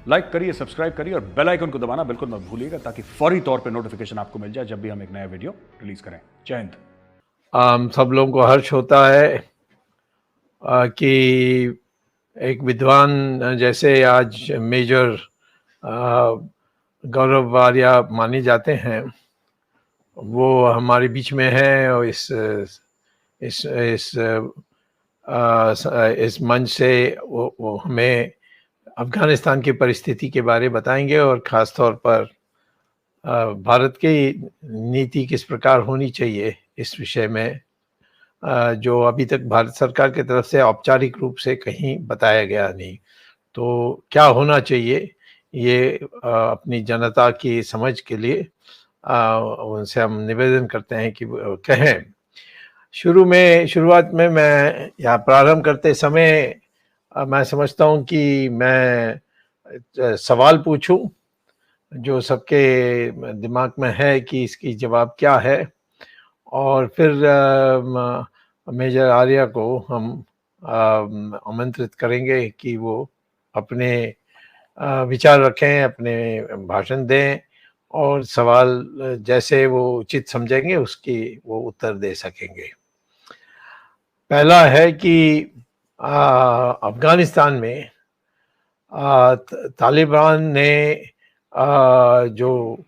Like करिए, subscribe करिए और बेल आइकन को दबाना बिल्कुल मत भूलिएगा ताकि फौरी तौर पे नोटिफिकेशन आपको मिल जाए जब भी हम एक नया वीडियो रिलीज करें। जय हिंद। सब लोगों को हर्ष होता है कि एक विद्वान जैसे आज मेजर गौरव वारिया माने जाते हैं, वो हमारे बीच में है और इस मंच से वो हमें अफगानिस्तान की परिस्थिति के बारे बताएंगे और ख़ास तौर पर भारत की नीति किस प्रकार होनी चाहिए इस विषय में, जो अभी तक भारत सरकार की तरफ से औपचारिक रूप से कहीं बताया गया नहीं। तो क्या होना चाहिए ये अपनी जनता की समझ के लिए उनसे हम निवेदन करते हैं कि कहें। शुरुआत में मैं या प्रारंभ करते समय मैं समझता हूँ कि मैं सवाल पूछूं जो सबके दिमाग में है कि इसकी जवाब क्या है, और फिर मेजर आर्या को हम आमंत्रित करेंगे कि वो अपने विचार रखें, अपने भाषण दें और सवाल जैसे वो उचित समझेंगे उसकी वो उत्तर दे सकेंगे। पहला है कि अफगानिस्तान में तालिबान ने जो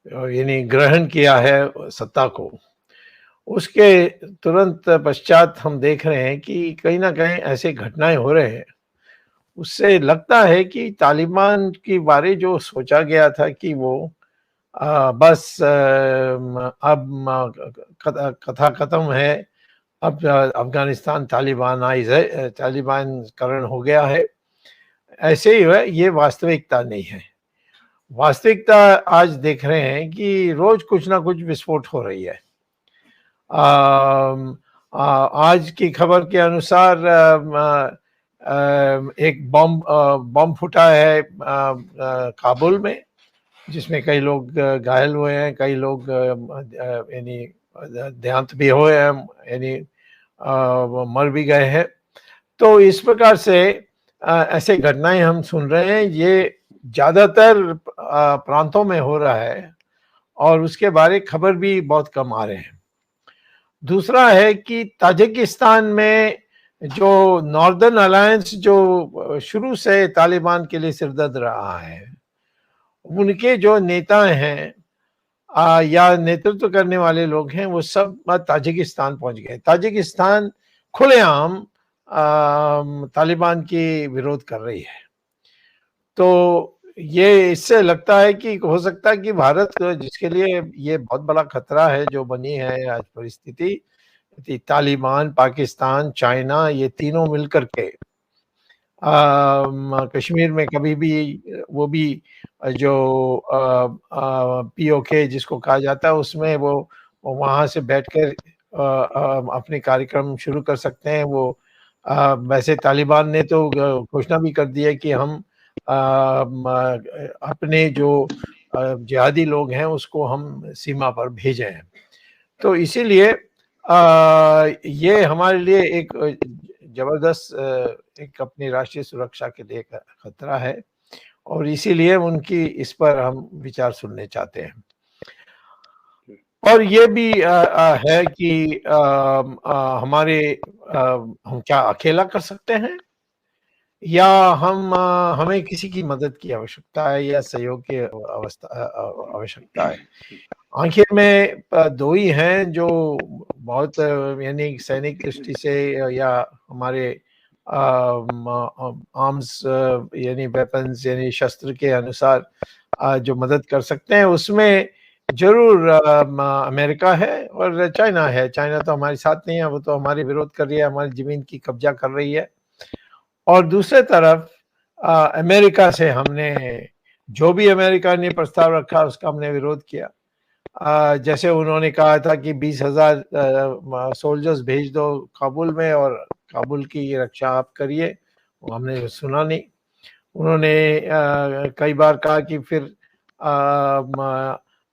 यानी ग्रहण किया है सत्ता को, उसके तुरंत पश्चात हम देख रहे हैं कि कहीं ना कहीं ऐसे घटनाएं हो रहे हैं। उससे लगता है कि तालिबान के बारे जो सोचा गया था कि वो बस अब कथा खत्म है, अब अफगानिस्तान तालिबानकरण हो गया है, ऐसे ही है, ये वास्तविकता नहीं है। वास्तविकता आज देख रहे हैं कि रोज कुछ ना कुछ विस्फोट हो रही है। आज की खबर के अनुसार एक बम फूटा है काबुल में, जिसमें कई लोग घायल हुए हैं, कई लोग यानी देहांत भी हुए हैं, यानी मर भी गए हैं। तो इस प्रकार से ऐसे घटनाएं हम सुन रहे हैं। ये ज़्यादातर प्रांतों में हो रहा है और उसके बारे खबर भी बहुत कम आ रहे हैं। दूसरा है कि ताजिकिस्तान में जो नॉर्दर्न अलायंस जो शुरू से तालिबान के लिए सिरदर्द रहा है, उनके जो नेता हैं या नेतृत्व करने वाले लोग हैं, वो सब ताजिकिस्तान पहुंच गए। ताजिकिस्तान खुलेआम तालिबान की विरोध कर रही है। तो ये इससे लगता है कि हो सकता है कि भारत, जिसके लिए ये बहुत बड़ा खतरा है जो बनी है आज परिस्थिति, तालिबान, पाकिस्तान, चाइना, ये तीनों मिलकर के कश्मीर में कभी भी वो भी जो पीओके जिसको कहा जाता है, उसमें वो वहाँ से बैठकर अपने कार्यक्रम शुरू कर सकते हैं। वो वैसे तालिबान ने तो घोषणा भी कर दी है कि हम अपने जो जिहादी लोग हैं उसको हम सीमा पर भेजे हैं। तो इसीलिए ये हमारे लिए एक जबरदस्त एक अपनी राष्ट्रीय सुरक्षा के लिए खतरा है और इसीलिए उनकी इस पर हम विचार सुनने चाहते हैं। और ये भी है कि हमारे हम क्या अकेला कर सकते हैं या हमें किसी की मदद की आवश्यकता है या सहयोग की आवश्यकता है। आखिर में दो ही हैं जो बहुत यानी सैनिक दृष्टि से या हमारे आर्म्स यानी वेपन्स यानी शस्त्र के अनुसार जो मदद कर सकते हैं, उसमें जरूर अमेरिका है और चाइना है। चाइना तो हमारे साथ नहीं है, वो तो हमारे विरोध कर रही है, हमारी जमीन की कब्जा कर रही है। और दूसरे तरफ अमेरिका से हमने जो भी अमेरिका ने प्रस्ताव रखा उसका हमने विरोध किया। जैसे उन्होंने कहा था कि 20,000 सोल्जर्स भेज दो काबुल में और काबुल की रक्षा आप करिए, वो हमने सुना नहीं। उन्होंने कई बार कहा कि फिर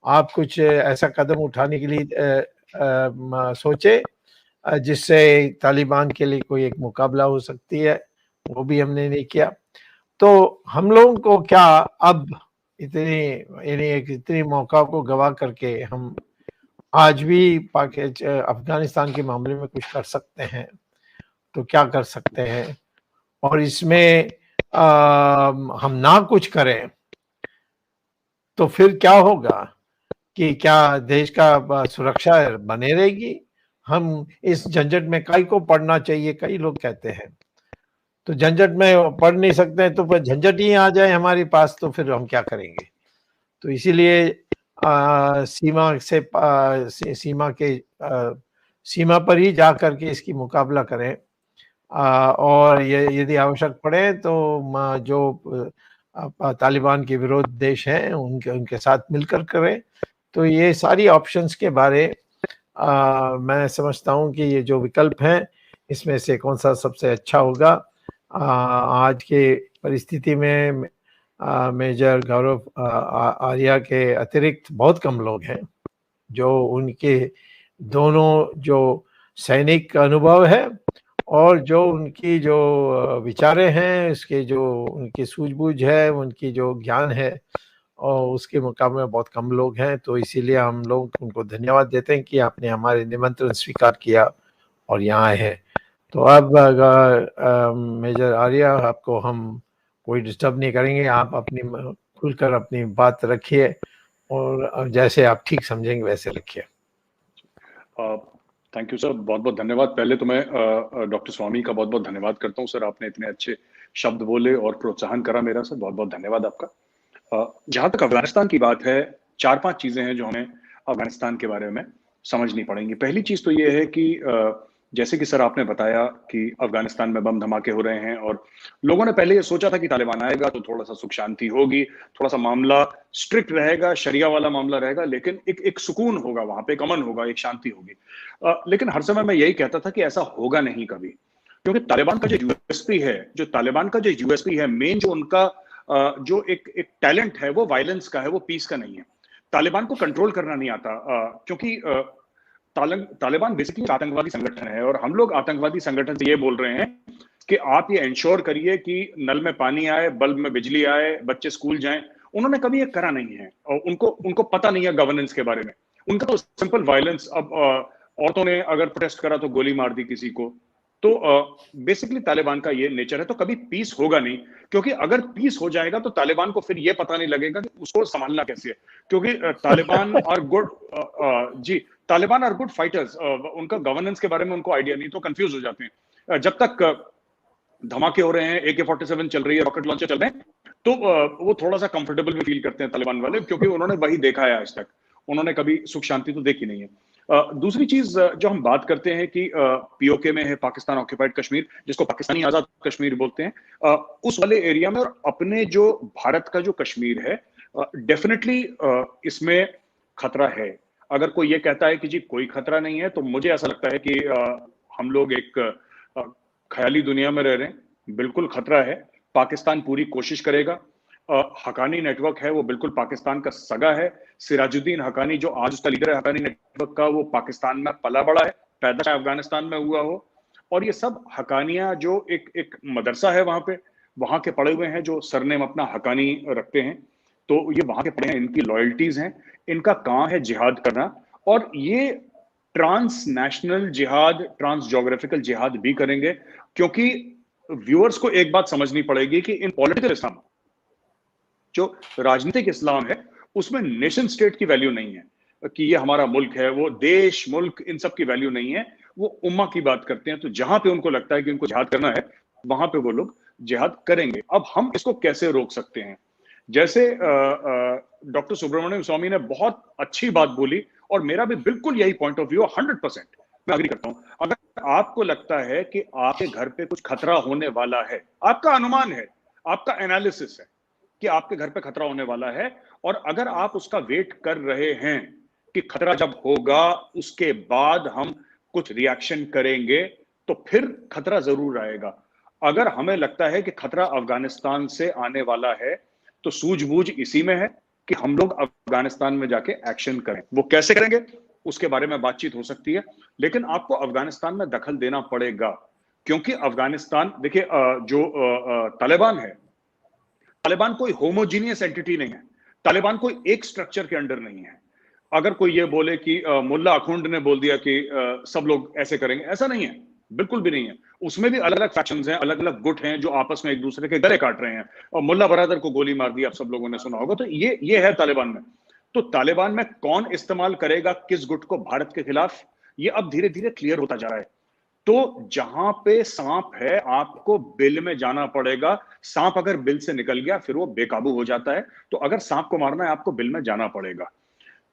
आप कुछ ऐसा कदम उठाने के लिए सोचे जिससे तालिबान के लिए कोई एक मुकाबला हो सकती है, वो भी हमने नहीं किया। तो हम लोगों को क्या अब इतनी मौका को गवा करके हम आज भी अफगानिस्तान के मामले में कुछ कर सकते हैं तो क्या कर सकते हैं, और इसमें हम ना कुछ करें तो फिर क्या होगा कि क्या देश का सुरक्षा बने रहेगी? हम इस झंझट में काहे को पड़ना चाहिए, कई लोग कहते हैं। तो झंझट में पढ़ नहीं सकते हैं तो फिर झंझट ही आ जाए हमारे पास तो फिर हम क्या करेंगे? तो इसीलिए सीमा पर ही जा करके इसकी मुकाबला करें, और ये यदि आवश्यक पड़े तो जो तालिबान के विरोध देश हैं उनके उनके साथ मिलकर करें। तो ये सारी ऑप्शंस के बारे मैं समझता हूँ कि ये जो विकल्प हैं इसमें से कौन सा सबसे अच्छा होगा। आज के परिस्थिति में मेजर गौरव आर्या के अतिरिक्त बहुत कम लोग हैं जो उनके दोनों जो सैनिक अनुभव है और जो उनकी जो विचारें हैं, उसके जो उनकी सूझबूझ है, उनकी जो ज्ञान है, और उसके मुकाबले में बहुत कम लोग हैं। तो इसीलिए हम लोग उनको धन्यवाद देते हैं कि आपने हमारे निमंत्रण स्वीकार किया और यहाँ आए हैं। तो अब मेजर आर्या, आपको हम कोई डिस्टर्ब नहीं करेंगे, आप अपनी खुलकर अपनी बात रखिए और जैसे आप ठीक समझेंगे वैसे रखिए। थैंक यू सर, बहुत बहुत धन्यवाद। पहले तो मैं डॉक्टर स्वामी का बहुत बहुत धन्यवाद करता हूँ सर, आपने इतने अच्छे शब्द बोले और प्रोत्साहन करा मेरा सर, बहुत बहुत धन्यवाद आपका। जहां तक अफगानिस्तान की बात है, 4-5 चीजें हैं जो हमें अफगानिस्तान के बारे में समझनी पड़ेंगी। पहली चीज तो ये है कि जैसे कि सर आपने बताया कि अफगानिस्तान में बम धमाके हो रहे हैं और लोगों ने पहले ये सोचा था कि तालिबान आएगा तो थोड़ा सा सुख शांति होगी, थोड़ा सा मामला स्ट्रिक्ट रहेगा, शरिया वाला मामला रहेगा, लेकिन एक सुकून होगा वहां पे, एक अमन होगा, एक शांति होगी। लेकिन हर समय मैं यही कहता था कि ऐसा होगा नहीं कभी, क्योंकि तालिबान का जो यूएसपी है, मेन जो उनका जो एक टैलेंट है वो वायलेंस का है, वो पीस का नहीं है। तालिबान को कंट्रोल करना नहीं आता, क्योंकि तालिबान बेसिकली आतंकवादी संगठन है और हम लोग आतंकवादी संगठन से ये बोल रहे हैं कि आप ये इंश्योर करिए कि नल में पानी आए, बल्ब में बिजली आए, बच्चे स्कूल जाएं। उन्होंने कभी ये करा नहीं है और उनको पता नहीं है गवर्नेंस के बारे में। उनका तो सिंपल वायलेंस। अब औरतों ने अगर प्रोटेस्ट करा तो गोली मार दी किसी को। तो बेसिकली तालिबान का ये नेचर है। तो कभी पीस होगा नहीं, क्योंकि अगर पीस हो जाएगा तो तालिबान को फिर ये पता नहीं लगेगा कि उसको संभालना कैसे है, क्योंकि तालिबान आर गुड फाइटर्स। उनका गवर्नेंस के बारे में उनको आइडिया नहीं, तो कंफ्यूज हो जाते हैं। जब तक धमाके हो रहे हैं, AK-47 चल रही है, रॉकेट लॉन्चर चल रहे हैं, तो वो थोड़ा सा कंफर्टेबल भी फील करते हैं तालिबान वाले, क्योंकि उन्होंने वही देखा है आज तक। उन्होंने कभी सुख शांति तो देखी नहीं है। दूसरी चीज जो हम बात करते हैं कि POK में है, पाकिस्तान ऑक्यूपाइड कश्मीर, जिसको पाकिस्तानी आजाद कश्मीर बोलते हैं, उस वाले एरिया में, और अपने जो भारत का जो कश्मीर है, डेफिनेटली इसमें खतरा है। अगर कोई ये कहता है कि जी कोई खतरा नहीं है, तो मुझे ऐसा लगता है कि हम लोग एक ख्याली दुनिया में रह रहे हैं। बिल्कुल खतरा है। पाकिस्तान पूरी कोशिश करेगा। हकानी नेटवर्क है वो बिल्कुल पाकिस्तान का सगा है। सिराजुद्दीन हकानी जो आज उसका लीडर है हकानी नेटवर्क का, वो पाकिस्तान में पला बड़ा है, पैदा चाहे अफगानिस्तान में हुआ हो। और ये सब हकानिया जो एक मदरसा है वहां पे, वहां के पड़े हुए हैं जो सरनेम अपना हकानी रखते हैं, तो ये वहां के पड़े हैं, इनकी लॉयल्टीज हैं, इनका काम है जिहाद करना। और ये ट्रांस नेशनल जिहाद, ट्रांस जोग्राफिकल जिहाद भी करेंगे, क्योंकि व्यूअर्स को एक बात समझनी पड़ेगी कि इन पॉलिटिकल इस्लाम, जो राजनीतिक इस्लाम है, उसमें नेशन स्टेट की वैल्यू नहीं है कि ये हमारा मुल्क है, वो देश मुल्क इन सब की वैल्यू नहीं है। वो उम्मा की बात करते हैं। तो जहां पे उनको लगता है कि उनको जिहाद करना है, वहां पे वो लोग जिहाद करेंगे। अब हम इसको कैसे रोक सकते हैं? जैसे डॉक्टर सुब्रमण्यम स्वामी ने बहुत अच्छी बात बोली, और मेरा भी बिल्कुल यही पॉइंट ऑफ व्यू 100% मैं अग्री करता हूं। अगर आपको लगता है कि आपके घर पे कुछ खतरा होने वाला है, आपका अनुमान है, आपका एनालिसिस है कि आपके घर पे खतरा होने वाला है, और अगर आप उसका वेट कर रहे हैं कि खतरा जब होगा उसके बाद हम कुछ रिएक्शन करेंगे, तो फिर खतरा जरूर आएगा। अगर हमें लगता है कि खतरा अफगानिस्तान से आने वाला है, तो सूझबूझ इसी में है कि हम लोग अफगानिस्तान में जाके एक्शन करें। वो कैसे करेंगे उसके बारे में बातचीत हो सकती है, लेकिन आपको अफगानिस्तान में दखल देना पड़ेगा, क्योंकि अफगानिस्तान, देखिए, जो तालिबान है तालिबान कोई होमोजीनियस एंटिटी नहीं है, तालिबान कोई एक स्ट्रक्चर के अंडर नहीं है। अगर कोई ये बोले कि मुल्ला अखुंड ने बोल दिया कि सब लोग ऐसे करेंगे, ऐसा नहीं है, बिल्कुल भी नहीं है। उसमें भी अलग अलग फैक्शंस हैं, अलग अलग गुट हैं जो आपस में एक दूसरे के गले काट रहे हैं, और मुल्ला बरादर को गोली मार दी, आप सब लोगों ने सुना होगा। तो ये है तालिबान में। तो तालिबान में कौन इस्तेमाल करेगा किस गुट को भारत के खिलाफ, ये अब धीरे धीरे क्लियर होता जा रहा है। तो जहां पे सांप है आपको बिल में जाना पड़ेगा। सांप अगर बिल से निकल गया फिर वो बेकाबू हो जाता है। तो अगर सांप को मारना है आपको बिल में जाना पड़ेगा।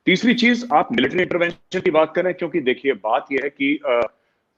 तीसरी चीज, आप मिलिट्री इंटरवेंशन की बात करें, क्योंकि देखिए बात यह है कि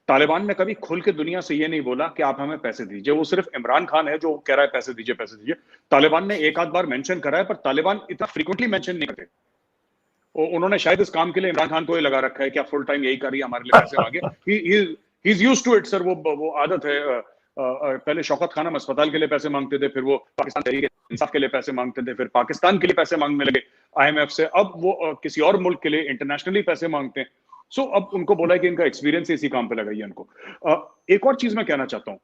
तालिबान ने कभी खुल के दुनिया से ये नहीं बोला कि आप हमें पैसे दीजिए। वो सिर्फ इमरान खान है जो कह रहा है पैसे दीजिए पैसे दीजिए। तालिबान ने एक आध बार मेंशन करा है, पर तालिबान इतना फ्रीक्वेंटली मेंशन नहीं करते। उन्होंने शायद इस काम के लिए इमरान खान को ही लगा रखा है कि आप फुल टाइम यही करिए, हमारे लिए पैसे मांगे। He is used to it sir. वो आदत है। पहले शौकत खानम अस्पताल के लिए पैसे मांगते थे, फिर वो पाकिस्तान तहरीक इंसाफ के लिए पैसे मांगते थे, फिर पाकिस्तान के लिए पैसे मांगने लगे IMF से, अब वो किसी और मुल्क के लिए इंटरनेशनली पैसे मांगते हैं। सो अब उनको बोला है कि इनका एक्सपीरियंस इसी काम पे लगाइए इनको। एक और चीज मैं कहना चाहता हूं,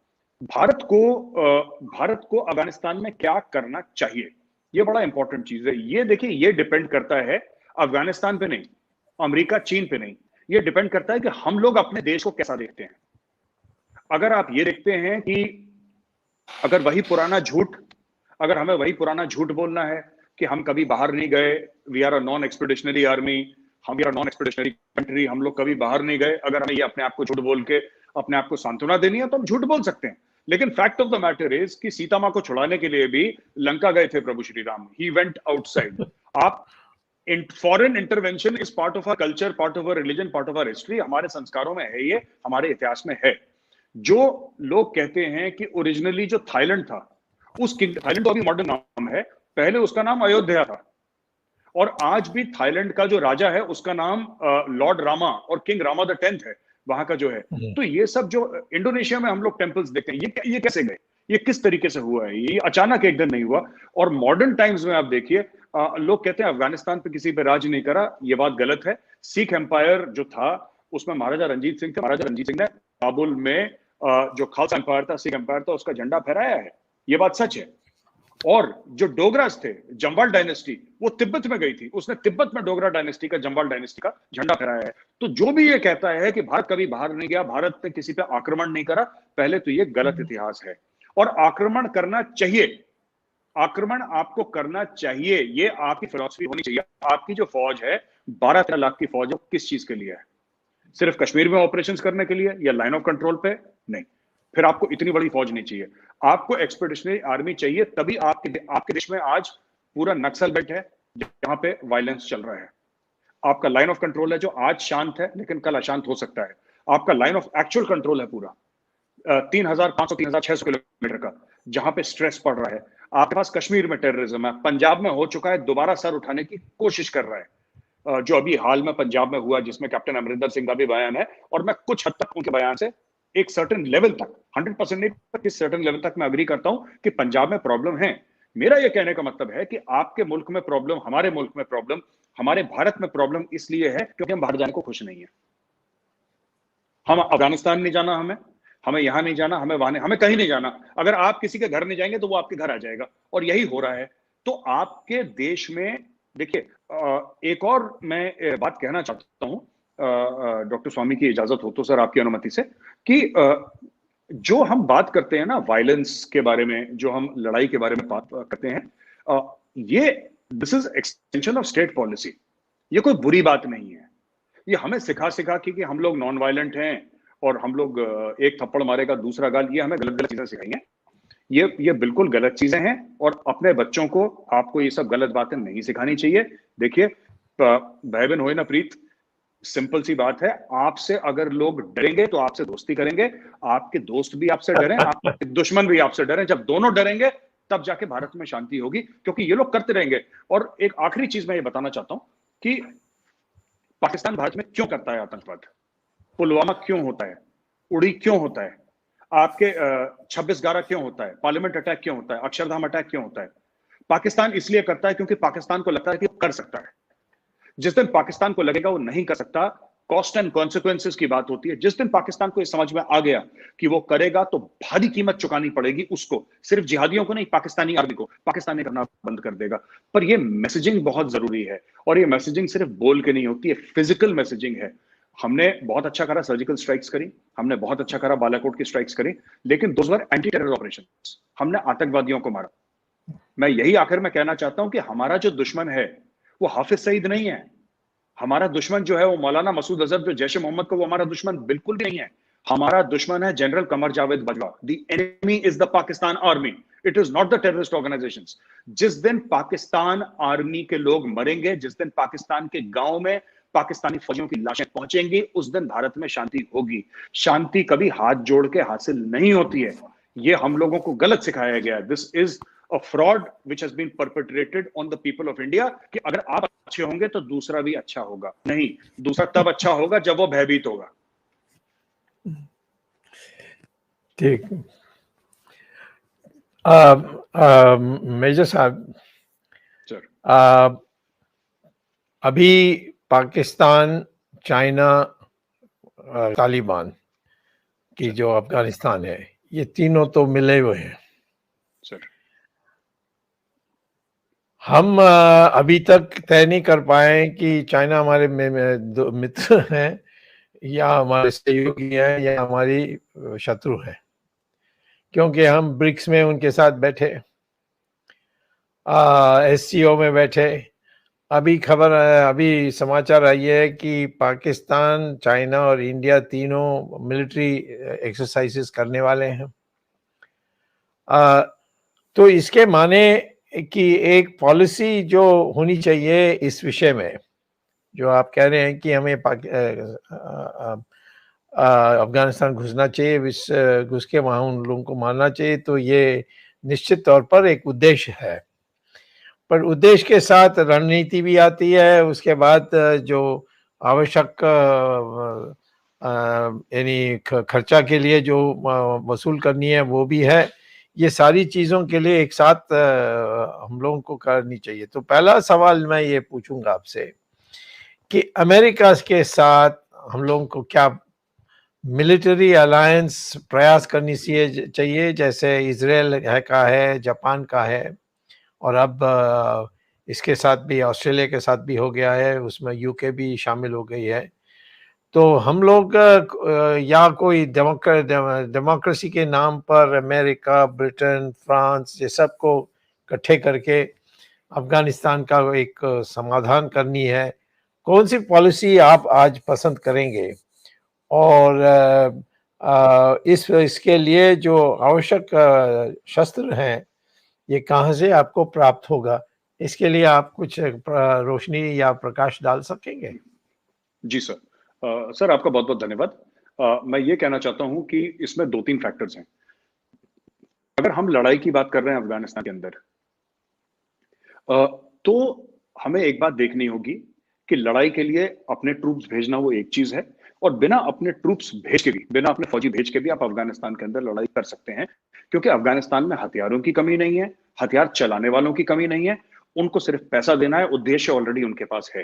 भारत को अफगानिस्तान में क्या करना चाहिए, ये बड़ा इंपॉर्टेंट चीज है। ये देखिए, ये डिपेंड करता है अफगानिस्तान पे नहीं, अमेरिका चीन पे नहीं, ये डिपेंड करता है कि हम लोग अपने देश को कैसा देखते हैं। अगर आप ये देखते हैं कि अगर वही पुराना झूठ, अगर हमें वही पुराना झूठ बोलना है कि हम कभी बाहर नहीं गए, we are a non expeditionary army, हम we are non expeditionary country, हम लोग कभी बाहर नहीं गए, अगर हमें ये अपने आप को झूठ बोल के अपने आप को सांत्वना देनी है तो हम झूठ बोल सकते हैं। लेकिन fact of the matter is कि सीता मां को छुड़ाने के लिए भी लंका गए थे प्रभु Shri Ram. He went outside. आप foreign intervention is part of our culture, part of our religion, part of our history. हमारे संस्कारों में है, ये हमारे इतिहास में है। जो लोग कहते हैं कि ओरिजिनली जो थाईलैंड था, उस थाईलैंड तो अभी मॉडर्न नाम है, पहले उसका नाम अयोध्या था। और आज भी थाईलैंड का जो राजा है उसका नाम लॉर्ड रामा और किंग रामा द 10th है, वहां का जो है। तो ये सब जो इंडोनेशिया में हम लोग टेम्पल्स देखते हैं, ये कैसे गए, ये किस तरीके से हुआ है, ये अचानक एक दिन नहीं हुआ। और मॉडर्न टाइम्स में आप देखिए, लोग कहते हैं अफगानिस्तान पे किसी पे राज नहीं करा, ये बात गलत है। सिख एम्पायर जो था उसमें महाराजा रंजीत सिंह थे। महाराजा रंजीत सिंह ने काबुल में जो खालसा एम्पायर था, सिख एम्पायर था, उसका झंडा फहराया है, ये बात सच है। और जो डोगरास थे, जमवाल डायनेस्टी, वो तिब्बत में गई थी, उसने तिब्बत में डोगरा डायनेस्टी का, जमवाल डायनेस्टी का झंडा फहराया है। तो जो भी ये कहता है कि भारत कभी बाहर नहीं गया, भारत पे किसी पे आक्रमण नहीं करा, पहले तो ये गलत इतिहास है। और आक्रमण करना चाहिए, आक्रमण आपको करना चाहिए, ये आपकी फिलॉसफी होनी चाहिए। आपकी जो फौज है 12-13 लाख की फौज है, किस चीज के लिए है? सिर्फ कश्मीर में ऑपरेशंस करने के लिए या लाइन ऑफ कंट्रोल पे? नहीं, फिर आपको इतनी बड़ी फौज नहीं चाहिए। आपको एक्सपेडिशनरी आर्मी चाहिए, तभी आपके देश में आज पूरा नक्सल बेल्ट है जहां पे वायलेंस चल रहा है। आपका लाइन ऑफ कंट्रोल है जो आज शांत है लेकिन कल अशांत हो सकता है। आपका लाइन ऑफ एक्चुअल कंट्रोल है पूरा 3,500 3,600 किलोमीटर का, जहां पे स्ट्रेस पड़ रहा है। आपके पास कश्मीर में टेररिज्म है, पंजाब में हो चुका है, दोबारा सर उठाने की कोशिश कर रहा है। जो अभी हाल में पंजाब में हुआ, जिसमें कैप्टन अमरिंदर सिंह का भी बयान है, और मैं कुछ हद तक उनके बयान से एक सर्टेन लेवल तक, 100% नहीं, पर किस सर्टेन लेवल तक मैं अग्री करता हूं कि पंजाब में प्रॉब्लम है। मेरा यह कहने का मतलब है कि आपके मुल्क में प्रॉब्लम, हमारे मुल्क में प्रॉब्लम, हमारे भारत में प्रॉब्लम इसलिए है क्योंकि हम बाहर जाने को खुश नहीं है। हम अफगानिस्तान नहीं जाना, हमें यहां नहीं जाना, हमें वहां नहीं, हमें कहीं नहीं जाना। अगर आप किसी के घर नहीं जाएंगे तो वो आपके घर आ जाएगा, और यही हो रहा है। तो आपके देश में देखिए, एक और मैं बात कहना चाहता हूं, डॉक्टर स्वामी की इजाजत हो तो सर, आपकी अनुमति से, कि जो हम बात करते हैं ना वायलेंस के बारे में, जो हम लड़ाई के बारे में बात करते हैं, ये this is extension of state policy. ये कोई बुरी बात नहीं है। ये हमें सिखा कि हम लोग नॉन वायलेंट हैं और हम लोग एक थप्पड़ मारेगा दूसरा गाल, ये हमें गलत चीजें सिखाई हैं। ये बिल्कुल गलत चीजें हैं, और अपने बच्चों को आपको ये सब गलत बातें नहीं सिखानी चाहिए। देखिए, भाई बहन होए ना प्रीत, सिंपल सी बात है। आपसे अगर लोग डरेंगे तो आपसे दोस्ती करेंगे, आपके दोस्त भी आपसे डरें, आपके दुश्मन भी आपसे डरें। जब दोनों डरेंगे तब जाके भारत में शांति होगी, क्योंकि ये लोग करते रहेंगे। और एक आखिरी चीज मैं ये बताना चाहता हूं कि पाकिस्तान भारत में क्यों करता है आतंकवाद, पुलवामा क्यों होता है, उड़ी क्यों होता है, आपके 26/11 क्यों होता है, पार्लियामेंट अटैक क्यों होता है, अक्षरधाम अटैक क्यों होता है? पाकिस्तान इसलिए करता है क्योंकि पाकिस्तान को लगता है कि वो कर सकता है। जिस दिन पाकिस्तान को लगेगा वो नहीं कर सकता, कॉस्ट एंड कॉन्सिक्वेंसेस की बात होती है। जिस दिन पाकिस्तान को ये समझ में आ गया कि वो करेगा तो भारी कीमत चुकानी पड़ेगी उसको, सिर्फ जिहादियों को नहीं, पाकिस्तानी आर्मी को, पाकिस्तानी करना बंद कर देगा। पर ये मैसेजिंग बहुत जरूरी है, और ये मैसेजिंग सिर्फ बोल के नहीं होती है, फिजिकल मैसेजिंग है। हमने बहुत अच्छा करा सर्जिकल स्ट्राइक्स करी, हमने बहुत अच्छा करा बालाकोट की स्ट्राइक्स करी, लेकिन those were anti terror operation, हमने आतंकवादियों को मारा। मैं यही आखिर में कहना चाहता हूं कि हमारा जो दुश्मन है वो हाफिज सईद नहीं है। हमारा दुश्मन जो है वो मौलाना मसूद अजहर, जो जैश मोहम्मद को, वो हमारा दुश्मन बिल्कुल भी नहीं है। हमारा दुश्मन है general Qamar Javed Bajwa. The enemy is the Pakistan army, it is not the terrorist organisations. जिस दिन पाकिस्तान आर्मी के लोग मरेंगे, जिस दिन पाकिस्तान के गांव में पाकिस्तानी फौजियों की लाशें पहुंचेंगी, उस दिन भारत में शांति होगी। शांति कभी हाथ जोड़ के हासिल नहीं होती है, ये हम लोगों को गलत सिखाया गया है। This is a fraud which has been perpetrated on the people of India कि अगर आप अच्छे होंगे तो दूसरा भी अच्छा होगा। नहीं, दूसरा तब अच्छा होगा जब वो भयभीत होगा। ठीक। मेजर साहब, सर, अभी पाकिस्तान, चाइना, तालिबान की जो अफगानिस्तान है, ये तीनों तो मिले हुए हैं सर। हम अभी तक तय नहीं कर पाए कि चाइना हमारे मित्र हैं या हमारे सहयोगी हैं या हमारी शत्रु हैं, क्योंकि हम ब्रिक्स में उनके साथ बैठे, एससीओ में बैठे। अभी समाचार आई है कि पाकिस्तान, चाइना और इंडिया तीनों मिलिट्री एक्सरसाइजेस करने वाले हैं। तो इसके माने कि एक पॉलिसी जो होनी चाहिए इस विषय में, जो आप कह रहे हैं कि हमें अफगानिस्तान घुसना चाहिए, घुस के वहाँ उन लोगों को मारना चाहिए, तो ये निश्चित तौर पर एक उद्देश्य है। पर उद्देश्य के साथ रणनीति भी आती है, उसके बाद जो आवश्यक यानी खर्चा के लिए जो वसूल करनी है वो भी है। ये सारी चीज़ों के लिए एक साथ हम लोगों को करनी चाहिए। तो पहला सवाल मैं ये पूछूंगा आपसे कि अमेरिका के साथ हम लोगों को क्या मिलिट्री अलायंस प्रयास करनी चाहिए, जैसे इजराइल का है, जापान का है, और अब इसके साथ भी ऑस्ट्रेलिया के साथ भी हो गया है, उसमें यूके भी शामिल हो गई है। तो हम लोग या कोई डेमोक्रेसी के नाम पर अमेरिका, ब्रिटेन, फ्रांस, ये सब को इकट्ठे करके अफगानिस्तान का एक समाधान करनी है, कौन सी पॉलिसी आप आज पसंद करेंगे? और इसके लिए जो आवश्यक शस्त्र हैं, ये कहाँ से आपको प्राप्त होगा? इसके लिए आप कुछ रोशनी या प्रकाश डाल सकेंगे? जी सर। सर, आपका बहुत बहुत धन्यवाद। मैं ये कहना चाहता हूं कि इसमें 2-3 फैक्टर्स हैं। अगर हम लड़ाई की बात कर रहे हैं अफगानिस्तान के अंदर, तो हमें एक बात देखनी होगी कि लड़ाई के लिए अपने ट्रूप्स भेजना वो एक चीज है, और बिना अपने ट्रूप्स भेज के भी, बिना अपने फौजी भेज के भी आप अफगानिस्तान के अंदर लड़ाई कर सकते हैं, क्योंकि अफगानिस्तान में हथियारों की कमी नहीं है, हथियार चलाने वालों की कमी नहीं है, उनको सिर्फ पैसा देना है, उद्देश्य ऑलरेडी उनके पास है।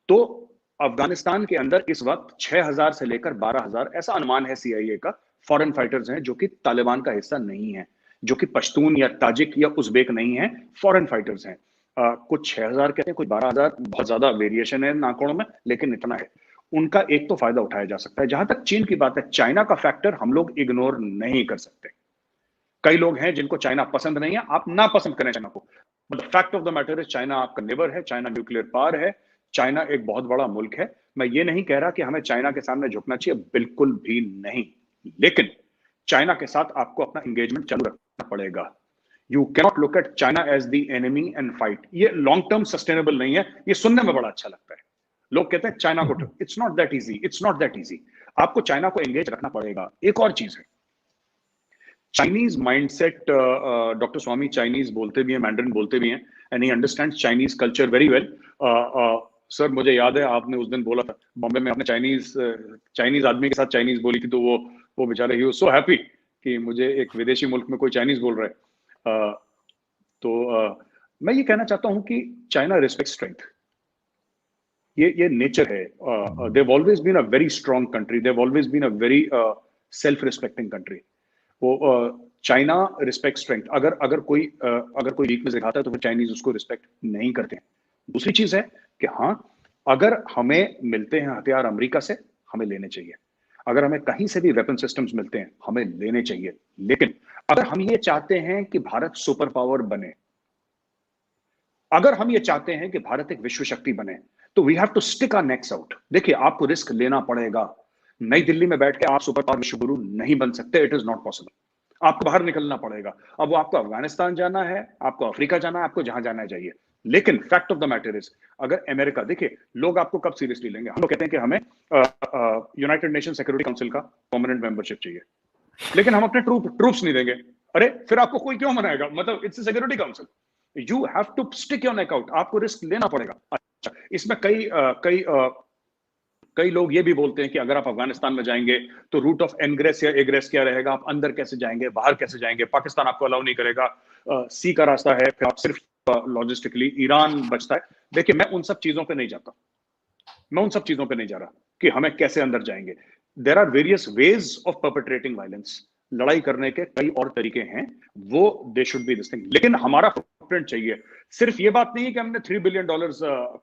तो अफगानिस्तान के अंदर इस वक्त 6,000 से लेकर 12,000, ऐसा अनुमान है सीआईए का, फॉरेन फाइटर्स हैं जो कि तालिबान का हिस्सा नहीं है, जो कि पश्तून या ताजिक या उज़्बेक नहीं है, फॉरेन फाइटर्स हैं। कुछ 6,000 कहते हैं, कुछ 12,000, बहुत ज्यादा वेरिएशन है आंकड़ों में, लेकिन इतना है। उनका एक तो फायदा उठाया जा सकता है। जहां तक चीन की बात है, चाइना का फैक्टर हम लोग इग्नोर नहीं कर सकते। कई लोग हैं जिनको चाइना पसंद नहीं है, आप ना पसंद करें चाइना को, but fact of the matter is China आपका नेबर है, चाइना न्यूक्लियर पावर है, चाइना एक बहुत बड़ा मुल्क है। मैं ये नहीं कह रहा कि हमें चाइना के सामने झुकना चाहिए, बिल्कुल भी नहीं, लेकिन चाइना के साथ आपको अपना इंगेजमेंट चालू रखना पड़ेगा। You cannot look at China as the enemy and fight. ये लॉन्ग टर्म सस्टेनेबल नहीं है। ये सुनने में बड़ा अच्छा लगता है, लोग कहते हैं चाइना को, it's not that easy, it's not that easy. आपको चाइना को एंगेज रखना पड़ेगा। एक और चीज है, चाइनीज माइंडसेट, डॉक्टर स्वामी चाइनीज बोलते भी हैं, मैंडरिन बोलते भी हैं, and he understands Chinese culture very well. Sir, मुझे याद है आपने उस दिन बोला था बॉम्बे में, आपने चाइनीज आदमी के साथ चाइनीज बोली थी, तो वो बेचारे ही सो हैप्पी कि मुझे एक विदेशी मुल्क में कोई चाइनीज बोल रहा है। तो मैं ये कहना चाहता हूं कि चाइना रिस्पेक्ट स्ट्रेंथ। ये नेचर है. They've always been a very strong country. They've always been a very self-respecting country. वो चाइना रिस्पेक्ट स्ट्रेंथ. अगर कोई वीकनेस दिखाता है तो फिर चाइनीज उसको रिस्पेक्ट नहीं करते हैं. दूसरी चीज है कि हाँ, अगर हमें मिलते हैं हथियार अमेरिका से, हमें लेने चाहिए. अगर हमें कहीं से भी वेपन सिस्टम्स मिलते हैं, हमें लेने चाहिए. लेकिन अगर हम ये चाहते हैं कि भारत सुपर पावर बने, अगर हम ये चाहते हैं कि भारत एक विश्व शक्ति बने, तो we have to stick our necks out. देखिए, आपको रिस्क लेना पड़ेगा. नई दिल्ली में बैठ के आप सुपर पावर विश्व गुरु नहीं बन सकते. It is not possible. आपको बाहर निकलना पड़ेगा. अब वो आपको अफगानिस्तान जाना है, आपको अफ्रीका जाना है, आपको जहां जाना चाहिए. लेकिन fact of the matter is, अगर अमेरिका, देखिए, लोग आपको कब सीरियसली लेंगे? हम लोग कहते हैं कि हमें यूनाइटेड नेशन सिक्योरिटी काउंसिल का परमानेंट मेंबरशिप चाहिए, लेकिन हम अपने ट्रूप्स नहीं देंगे. अरे फिर आपको कोई क्यों मनाएगा? मतलब it's security council. You have to stick your neck out. आपको रिस्क लेना पड़ेगा. अच्छा, इसमें कई लोग ये भी बोलते हैं कि अगर आप अफगानिस्तान में जाएंगे तो रूट ऑफ एनग्रेस या एग्रेस क्या रहेगा? आप अंदर कैसे जाएंगे, बाहर कैसे जाएंगे? पाकिस्तान आपको अलाउ नहीं करेगा. सी का रास्ता है, फिर आप सिर्फ लॉजिस्टिकली ईरान बचता है. देखिए, मैं उन सब चीजों पे नहीं जाता. मैं उन सब चीजों पे नहीं जा रहा कि हमें कैसे अंदर जाएंगे. There are various ways of perpetrating violence. लड़ाई करने के कई और तरीके हैं. वो they should be this thing. लेकिन हमारा फुटप्रिंट चाहिए. सिर्फ ये बात नहीं है कि हमने $3 बिलियन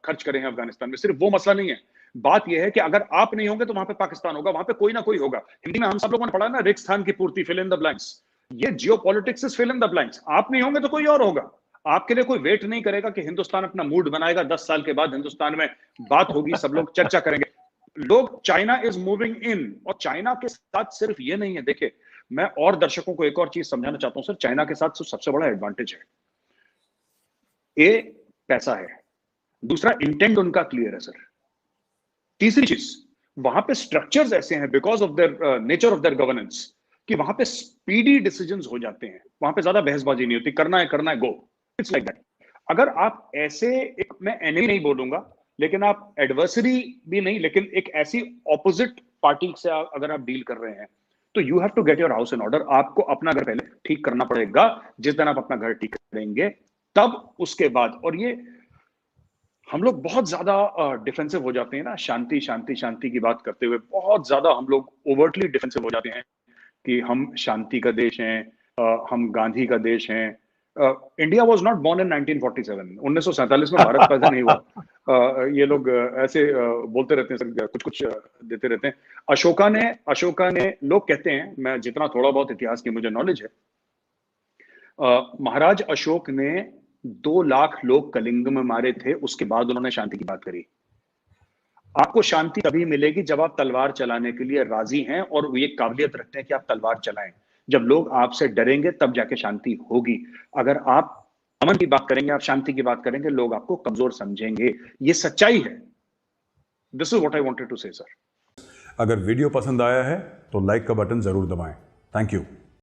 खर्च करे हैं अफगानिस्तान में. सिर्फ वो मसला नहीं है. बात यह है कि अगर आप नहीं होंगे तो वहां पे पाकिस्तान होगा, वहां पे कोई ना कोई होगा. हिंदी में हम सब लोगों ने पढ़ा ना, रिक्त स्थान की पूर्ति, फिल इन द ब्लैंक्स. ये geopolitics is fill in the blanks. आप नहीं होंगे तो कोई और होगा. आपके लिए कोई वेट नहीं करेगा कि हिंदुस्तान अपना मूड बनाएगा. 10 साल के बाद हिंदुस्तान में बात होगी, सब लोग चर्चा करेंगे. लोग, चाइना इज मूविंग इन. और चाइना के साथ सिर्फ ये नहीं है. देखिए, मैं और दर्शकों को एक और चीज समझाना चाहता हूं सर. चाइना के साथ सबसे बड़ा एडवांटेज है, ए, पैसा है. दूसरा, इंटेंट उनका क्लियर है सर. तीसरी चीज, वहां पे स्ट्रक्चर्स ऐसे हैं, because of their nature of their governance, कि वहां पे स्पीडी डिसीजंस हो जाते हैं. वहां पे ज्यादा बहसबाजी नहीं होती. करना है, गो. It's like that. अगर आप ऐसे एक, मैं एनिमी नहीं बोलूंगा, लेकिन आप एडवर्सरी भी नहीं, लेकिन एक ऐसी ऑपोजिट पार्टी से अगर आप डील कर रहे हैं, तो you have to get your house in order. आपको अपना घर पहले ठीक करना पड़ेगा. जिस दिन आप अपना घर ठीक करेंगे, तब उसके बाद. और ये हम लोग बहुत ज्यादा डिफेंसिव हो जाते हैं ना, शांति शांति शांति की बात करते हुए बहुत ज्यादा हम लोग ओवर्टली डिफेंसिव हो जाते हैं कि हम शांति का देश हैं, हम गांधी का देश हैं. India was not born in 1947. 1947 में भारत पैदा नहीं हुआ. ये लोग ऐसे बोलते रहते हैं सर, कुछ कुछ देते रहते हैं. अशोका ने लोग कहते हैं, मैं जितना थोड़ा बहुत इतिहास की मुझे नॉलेज है, महाराज अशोक ने 2 लाख लोग कलिंग में मारे थे. उसके बाद उन्होंने शांति की बात करी. आपको शांति तभी मिलेगी जब आप तलवार चलाने के लिए राजी हैं और ये काबिलियत रखते हैं कि आप तलवार चलाएं. जब लोग आपसे डरेंगे तब जाके शांति होगी. अगर आप अमन की बात करेंगे, आप शांति की बात करेंगे, लोग आपको कमजोर समझेंगे. ये सच्चाई है. This is what I wanted to say sir. अगर वीडियो पसंद आया है तो लाइक का बटन जरूर दबाएं. Thank you.